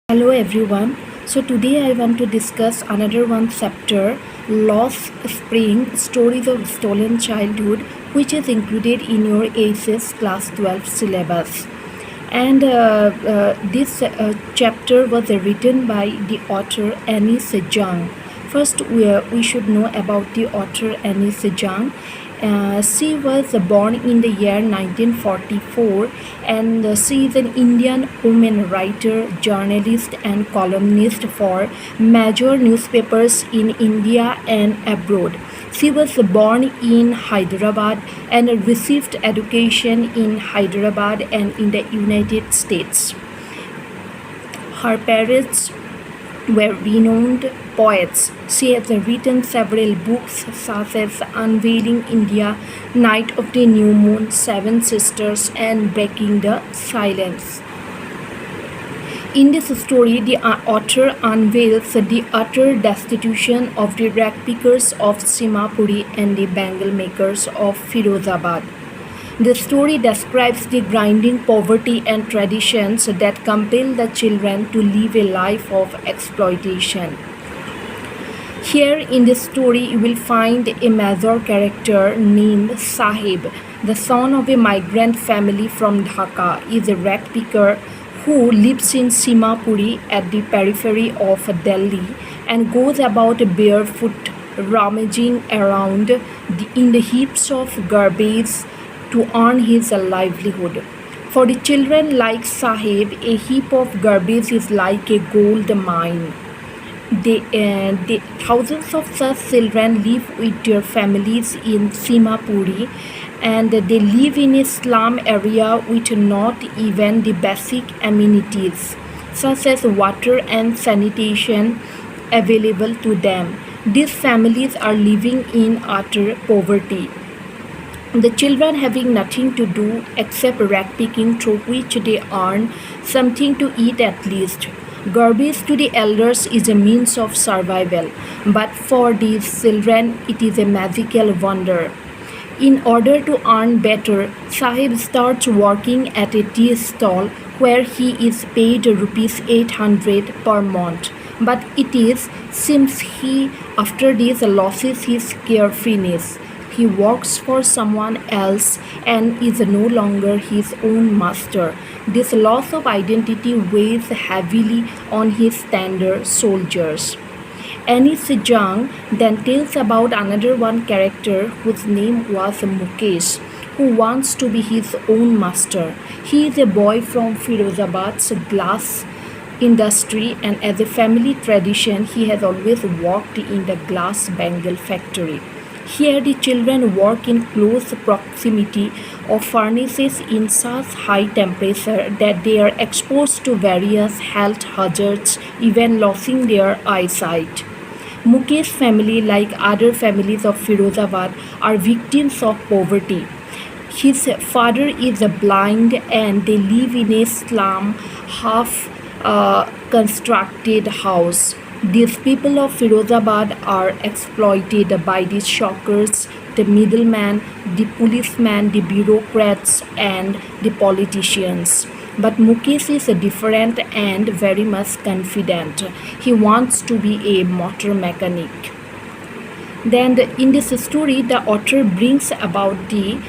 Hello everyone. So today I want to discuss another one chapter, Lost Spring, Stories of Stolen Childhood, which is included in your ACES Class 12 syllabus. And this chapter was written by the author Annie Sejong. First, we should know about the author Annie Sejong. She was born in the year 1944, and she is an Indian woman writer, journalist and columnist for major newspapers in India and abroad. She was born in Hyderabad and received education in Hyderabad and in the United States. Her parents were renowned poets. She has written several books such as Unveiling India, Night of the New Moon, Seven Sisters, and Breaking the Silence. In this story, the author unveils the utter destitution of the rag pickers of Simapuri and the bangle makers of Firozabad. The story describes the grinding poverty and traditions that compel the children to live a life of exploitation. Here in this story, you will find a major character named Sahib. The son of a migrant family from Dhaka is a rag picker who lives in Simapuri at the periphery of Delhi and goes about barefoot, rummaging around in the heaps of garbage to earn his livelihood. For the children like Sahib, a heap of garbage is like a gold mine. Thousands of such children live with their families in Simapuri, and they live in a slum area with not even the basic amenities such as water and sanitation available to them. These families are living in utter poverty. The children having nothing to do except rag picking, through which they earn something to eat at least. Garbage to the elders is a means of survival, but for these children it is a magical wonder. In order to earn better, Sahib starts working at a tea stall where he is paid rupees 800 per month. But seems he after this loses his carefreeness. He works for someone else and is no longer his own master. This loss of identity weighs heavily on his tender soldiers. Annie Sejong then tells about another one character whose name was Mukesh, who wants to be his own master. He is a boy from Firozabad's glass industry, and as a family tradition, he has always worked in the glass bangle factory. Here the children work in close proximity of furnaces in such high temperature that they are exposed to various health hazards, even losing their eyesight. Mukesh's family, like other families of Firozabad, are victims of poverty. His father is blind and they live in a slum, half constructed house. These people of Firozabad are exploited by the shockers, the middlemen, the policemen, the bureaucrats, and the politicians. But Mukesh is different and very much confident. He wants to be a motor mechanic. Then in this story, the author brings about the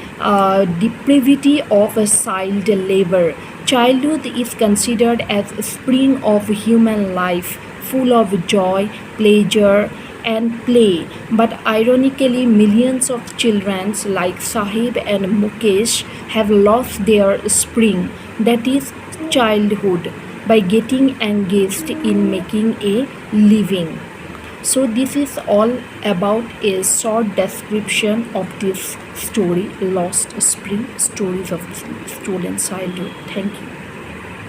depravity of child labor. Childhood is considered as a spring of human life, full of joy, pleasure, and play. But ironically, millions of children like Sahib and Mukesh have lost their spring, that is childhood, by getting engaged in making a living. So this is all about a short description of this story, Lost Spring, Stories of Stolen Childhood. Thank you.